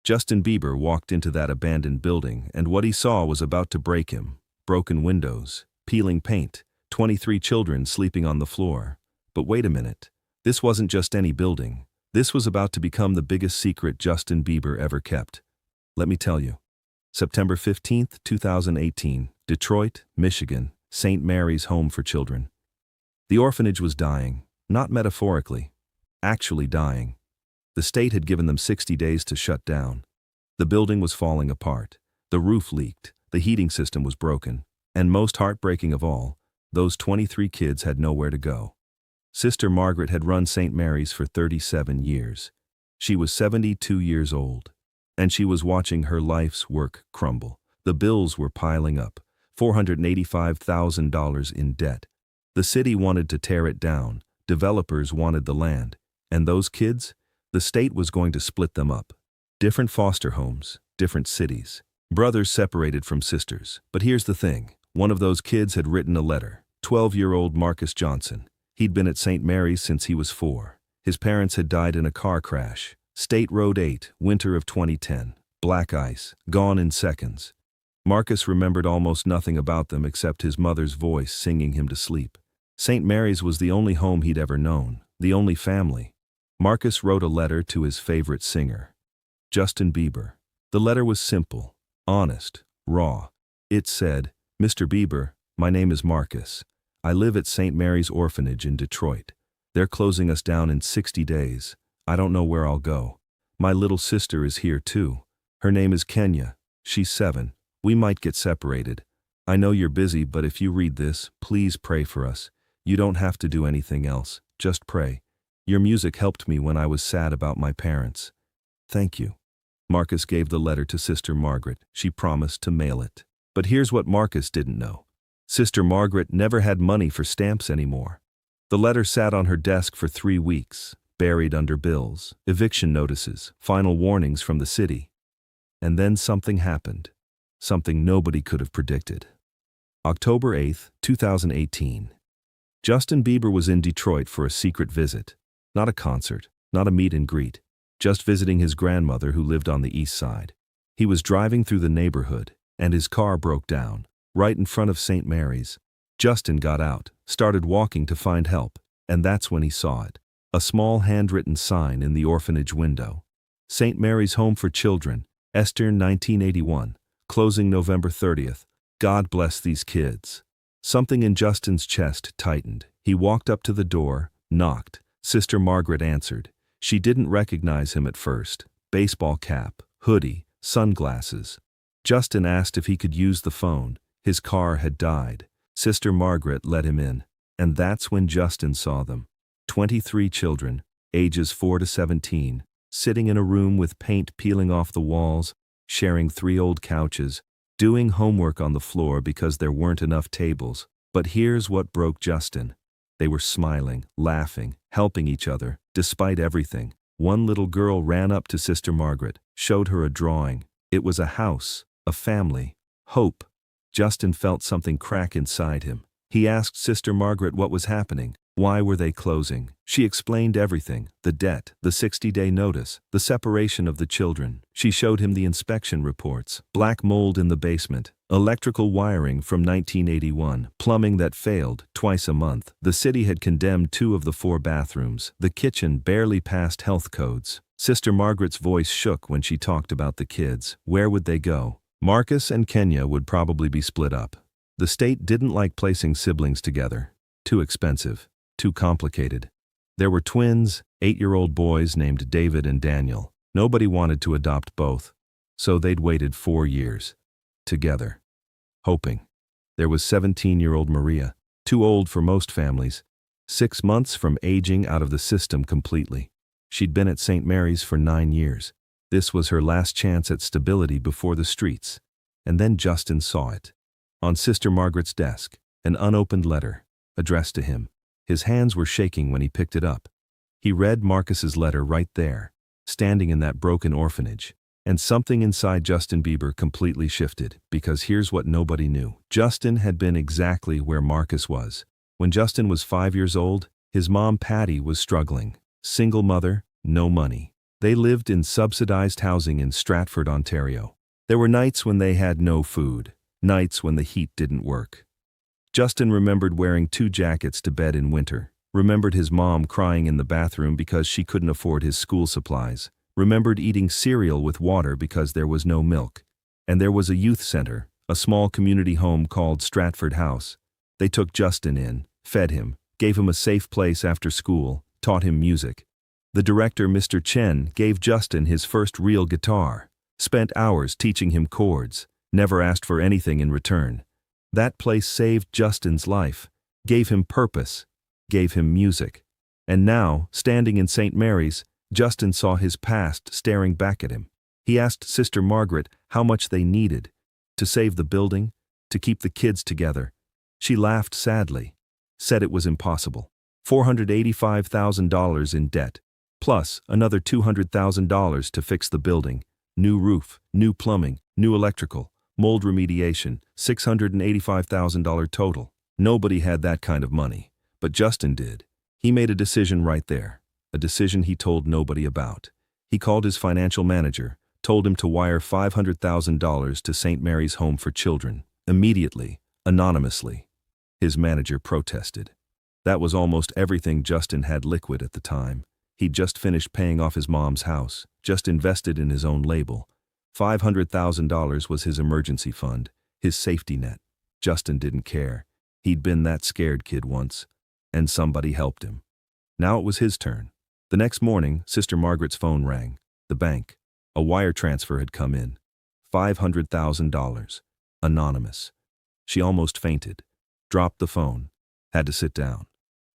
Justin Bieber walked into that abandoned building, and what he saw was about to break him. Broken windows, peeling paint, 23 children sleeping on the floor. But wait a minute. This wasn't just any building. This was about to become the biggest secret Justin Bieber ever kept. Let me tell you. September 15th, 2018, Detroit, Michigan, St. Mary's Home for Children. The orphanage was dying, not metaphorically, actually dying. The state had given them 60 days to shut down. The building was falling apart. The roof leaked. The heating system was broken. And most heartbreaking of all, those 23 kids had nowhere to go. Sister Margaret had run St. Mary's for 37 years. She was 72 years old. And she was watching her life's work crumble. The bills were piling up. $485,000 in debt. The city wanted to tear it down. Developers wanted the land. And those kids? The state was going to split them up. Different foster homes, different cities. Brothers separated from sisters. But here's the thing. One of those kids had written a letter. 12-year-old Marcus Johnson. He'd been at St. Mary's since he was 4. His parents had died in a car crash. State Road 8, winter of 2010. Black ice, gone in seconds. Marcus remembered almost nothing about them except his mother's voice singing him to sleep. St. Mary's was the only home he'd ever known, the only family. Marcus wrote a letter to his favorite singer, Justin Bieber. The letter was simple, honest, raw. It said, "Mr. Bieber, my name is Marcus. I live at St. Mary's Orphanage in Detroit. They're closing us down in 60 days. I don't know where I'll go. My little sister is here too. Her name is Kenya. She's 7. We might get separated. I know you're busy, but if you read this, please pray for us. You don't have to do anything else. Just pray. Your music helped me when I was sad about my parents. Thank you." Marcus gave the letter to Sister Margaret. She promised to mail it. But here's what Marcus didn't know. Sister Margaret never had money for stamps anymore. The letter sat on her desk for 3 weeks, buried under bills, eviction notices, final warnings from the city. And then something happened. Something nobody could have predicted. October 8th, 2018. Justin Bieber was in Detroit for a secret visit. Not a concert, not a meet and greet. Just visiting his grandmother who lived on the east side. He was driving through the neighborhood, and his car broke down, right in front of St. Mary's. Justin got out, started walking to find help, and that's when he saw it. A small handwritten sign in the orphanage window. St. Mary's Home for Children, Eastern 1981, closing November 30th. God bless these kids. Something in Justin's chest tightened. He walked up to the door, knocked. Sister Margaret answered. She didn't recognize him at first. Baseball cap, hoodie, sunglasses. Justin asked if he could use the phone. His car had died. Sister Margaret let him in. And that's when Justin saw them. 23 children, ages 4 to 17, sitting in a room with paint peeling off the walls, sharing 3 old couches, doing homework on the floor because there weren't enough tables. But here's what broke Justin. They were smiling, laughing, helping each other, despite everything. One little girl ran up to Sister Margaret, showed her a drawing. It was a house, a family, hope. Justin felt something crack inside him. He asked Sister Margaret what was happening. Why were they closing? She explained everything. The debt, the 60-day notice, the separation of the children. She showed him the inspection reports. Black mold in the basement. Electrical wiring from 1981. Plumbing that failed twice a month. The city had condemned 2 of the 4 bathrooms. The kitchen barely passed health codes. Sister Margaret's voice shook when she talked about the kids. Where would they go? Marcus and Kenya would probably be split up. The state didn't like placing siblings together. Too expensive. Too complicated. There were twins, 8-year-old boys named David and Daniel. Nobody wanted to adopt both, so they'd waited 4 years. Together. Hoping. There was 17-year-old Maria, too old for most families, 6 months from aging out of the system completely. She'd been at St. Mary's for 9 years. This was her last chance at stability before the streets. And then Justin saw it. On Sister Margaret's desk, an unopened letter, addressed to him. His hands were shaking when he picked it up. He read Marcus's letter right there, standing in that broken orphanage. And something inside Justin Bieber completely shifted, because here's what nobody knew. Justin had been exactly where Marcus was. When Justin was 5 years old, his mom Patty was struggling. Single mother, no money. They lived in subsidized housing in Stratford, Ontario. There were nights when they had no food, nights when the heat didn't work. Justin remembered wearing 2 jackets to bed in winter, remembered his mom crying in the bathroom because she couldn't afford his school supplies, remembered eating cereal with water because there was no milk. And there was a youth center, a small community home called Stratford House. They took Justin in, fed him, gave him a safe place after school, taught him music. The director, Mr. Chen, gave Justin his first real guitar, spent hours teaching him chords, never asked for anything in return. That place saved Justin's life, gave him purpose, gave him music. And now, standing in St. Mary's, Justin saw his past staring back at him. He asked Sister Margaret how much they needed to save the building, to keep the kids together. She laughed sadly, said it was impossible. $485,000 in debt, plus another $200,000 to fix the building. New roof, new plumbing, new electrical, mold remediation, $685,000 total. Nobody had that kind of money, but Justin did. He made a decision right there, a decision he told nobody about. He called his financial manager, told him to wire $500,000 to St. Mary's Home for Children, immediately, anonymously. His manager protested. That was almost everything Justin had liquid at the time. He'd just finished paying off his mom's house, just invested in his own label. $500,000 was his emergency fund, his safety net. Justin didn't care. He'd been that scared kid once, and somebody helped him. Now it was his turn. The next morning, Sister Margaret's phone rang. The bank. A wire transfer had come in. $500,000. Anonymous. She almost fainted. Dropped the phone. Had to sit down.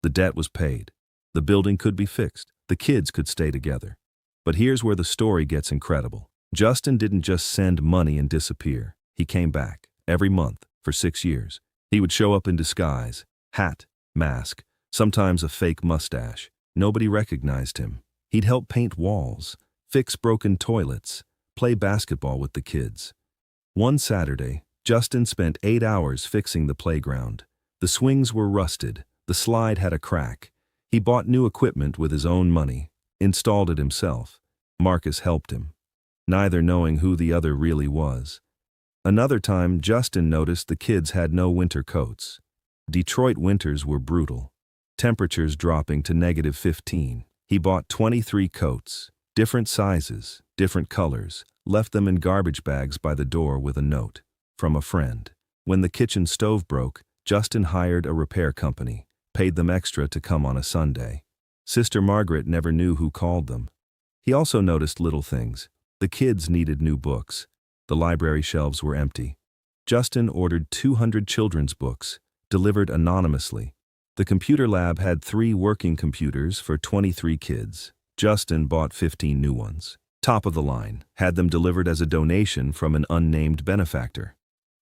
The debt was paid. The building could be fixed. The kids could stay together. But here's where the story gets incredible. Justin didn't just send money and disappear. He came back, every month, for 6 years. He would show up in disguise, hat, mask, sometimes a fake mustache. Nobody recognized him. He'd help paint walls, fix broken toilets, play basketball with the kids. One Saturday, Justin spent 8 hours fixing the playground. The swings were rusted, the slide had a crack. He bought new equipment with his own money, installed it himself. Marcus helped him, neither knowing who the other really was. Another time, Justin noticed the kids had no winter coats. Detroit winters were brutal, temperatures dropping to -15. He bought 23 coats, different sizes, different colors, left them in garbage bags by the door with a note from a friend. When the kitchen stove broke, Justin hired a repair company, paid them extra to come on a Sunday. Sister Margaret never knew who called them. He also noticed little things. The kids needed new books. The library shelves were empty. Justin ordered 200 children's books, delivered anonymously. The computer lab had 3 working computers for 23 kids. Justin bought 15 new ones. Top of the line, had them delivered as a donation from an unnamed benefactor.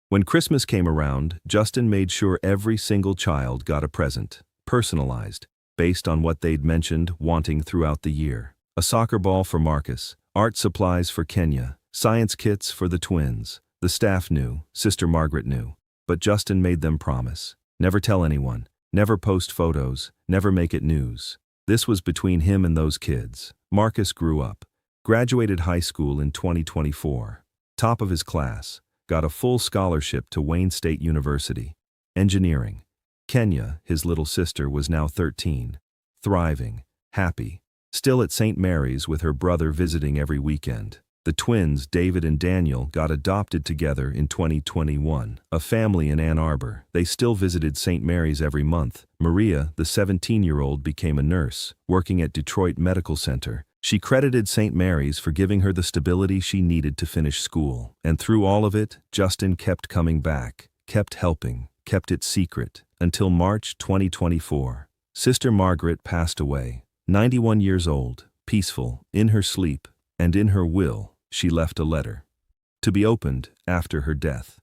When Christmas came around, Justin made sure every single child got a present, personalized, based on what they'd mentioned wanting throughout the year. A soccer ball for Marcus, art supplies for Kenya, science kits for the twins. The staff knew, Sister Margaret knew, but Justin made them promise. Never tell anyone, never post photos, never make it news. This was between him and those kids. Marcus grew up, graduated high school in 2024, top of his class, got a full scholarship to Wayne State University. Engineering. Kenya, his little sister, was now 13, thriving, happy, still at St. Mary's with her brother visiting every weekend. The twins, David and Daniel, got adopted together in 2021, a family in Ann Arbor. They still visited St. Mary's every month. Maria, the 17-year-old, became a nurse, working at Detroit Medical Center. She credited St. Mary's for giving her the stability she needed to finish school. And through all of it, Justin kept coming back, kept helping, kept it secret, until March 2024. Sister Margaret passed away, 91 years old, peaceful, in her sleep, and in her will, she left a letter, to be opened after her death.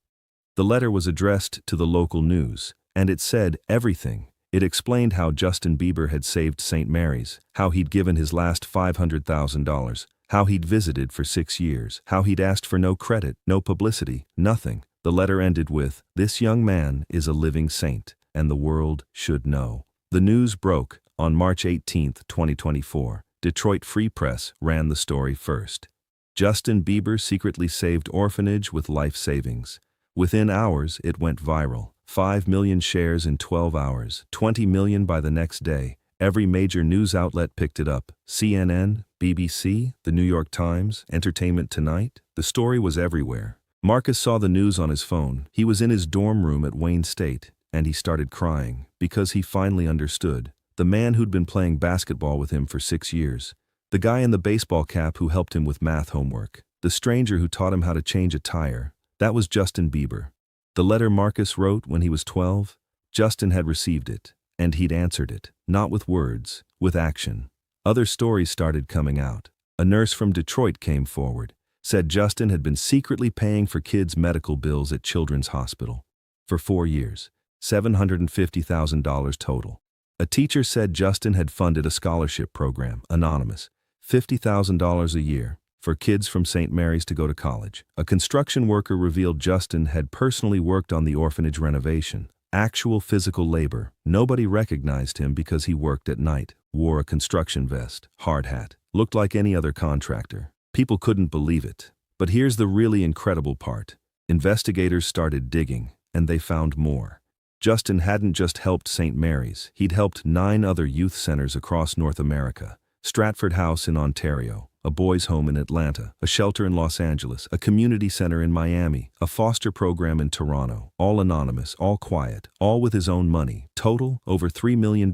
The letter was addressed to the local news, and it said everything. It explained how Justin Bieber had saved St. Mary's, how he'd given his last $500,000, how he'd visited for 6 years, how he'd asked for no credit, no publicity, nothing. The letter ended with, "This young man is a living saint, and the world should know." The news broke on March 18, 2024. Detroit Free Press ran the story first. Justin Bieber secretly saved orphanage with life savings. Within hours, it went viral. 5 million shares in 12 hours, 20 million by the next day. Every major news outlet picked it up. CNN, BBC, The New York Times, Entertainment Tonight. The story was everywhere. Marcus saw the news on his phone. He was in his dorm room at Wayne State, and he started crying because he finally understood. The man who'd been playing basketball with him for 6 years. The guy in the baseball cap who helped him with math homework. The stranger who taught him how to change a tire. That was Justin Bieber. The letter Marcus wrote when he was 12, Justin had received it, and he'd answered it, not with words, with action. Other stories started coming out. A nurse from Detroit came forward, said Justin had been secretly paying for kids' medical bills at Children's Hospital. For 4 years, $750,000 total. A teacher said Justin had funded a scholarship program, anonymous, $50,000 a year, for kids from St. Mary's to go to college. A construction worker revealed Justin had personally worked on the orphanage renovation. Actual physical labor. Nobody recognized him because he worked at night, wore a construction vest, hard hat, looked like any other contractor. People couldn't believe it. But here's the really incredible part. Investigators started digging, and they found more. Justin hadn't just helped St. Mary's, he'd helped 9 other youth centers across North America. Stratford House in Ontario, a boys' home in Atlanta, a shelter in Los Angeles, a community center in Miami, a foster program in Toronto, all anonymous, all quiet, all with his own money. Total, over $3 million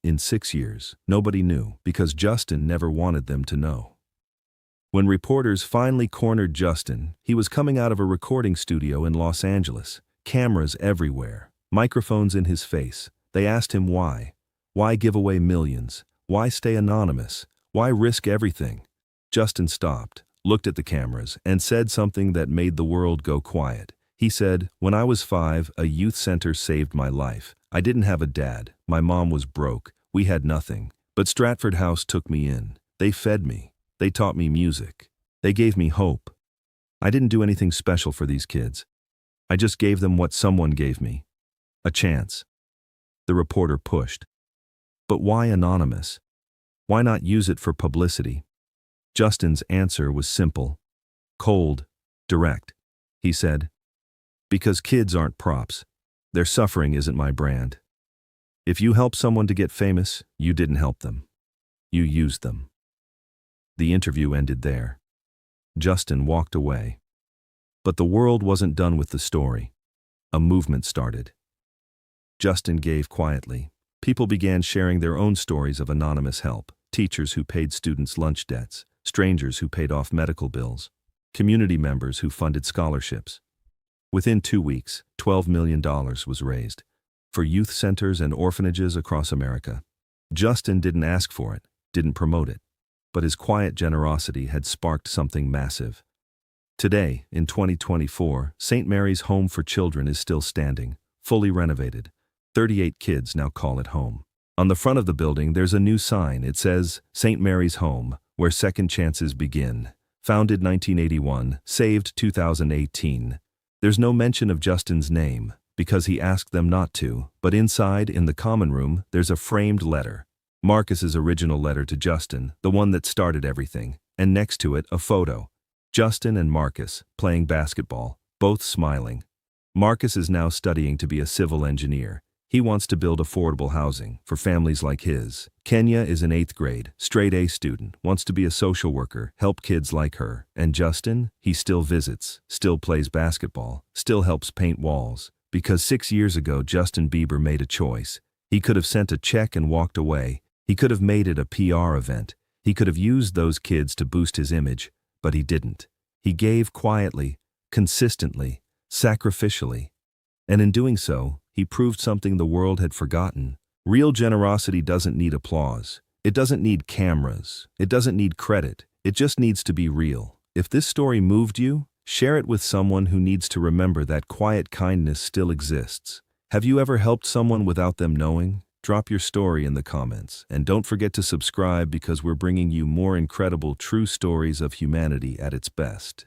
in 6 years. Nobody knew, because Justin never wanted them to know. When reporters finally cornered Justin, he was coming out of a recording studio in Los Angeles. Cameras everywhere, microphones in his face. They asked him why. Why give away millions? Why stay anonymous? Why risk everything? Justin stopped, looked at the cameras, and said something that made the world go quiet. He said, "When I was 5, a youth center saved my life. I didn't have a dad. My mom was broke. We had nothing. But Stratford House took me in. They fed me. They taught me music. They gave me hope. I didn't do anything special for these kids. I just gave them what someone gave me. A chance." The reporter pushed. But why anonymous? Why not use it for publicity? Justin's answer was simple, cold, direct. He said, "Because kids aren't props. Their suffering isn't my brand. If you help someone to get famous, you didn't help them. You used them." The interview ended there. Justin walked away. But the world wasn't done with the story. A movement started. Justin gave quietly. People began sharing their own stories of anonymous help. Teachers who paid students' lunch debts, strangers who paid off medical bills, community members who funded scholarships. Within 2 weeks, $12 million was raised for youth centers and orphanages across America. Justin didn't ask for it, didn't promote it, but his quiet generosity had sparked something massive. Today, in 2024, St. Mary's Home for Children is still standing, fully renovated. 38 kids now call it home. On the front of the building, there's a new sign. It says, "St. Mary's Home, where second chances begin." Founded 1981, saved 2018. There's no mention of Justin's name, because he asked them not to, but inside, in the common room, there's a framed letter. Marcus's original letter to Justin, the one that started everything, and next to it, a photo. Justin and Marcus, playing basketball, both smiling. Marcus is now studying to be a civil engineer. He wants to build affordable housing for families like his. Kenya is in 8th grade, straight A student, wants to be a social worker, help kids like her. And Justin, he still visits, still plays basketball, still helps paint walls. Because 6 years ago, Justin Bieber made a choice. He could have sent a check and walked away. He could have made it a PR event. He could have used those kids to boost his image, but he didn't. He gave quietly, consistently, sacrificially. And in doing so, he proved something the world had forgotten. Real generosity doesn't need applause. It doesn't need cameras. It doesn't need credit. It just needs to be real. If this story moved you, share it with someone who needs to remember that quiet kindness still exists. Have you ever helped someone without them knowing? Drop your story in the comments. And don't forget to subscribe because we're bringing you more incredible true stories of humanity at its best.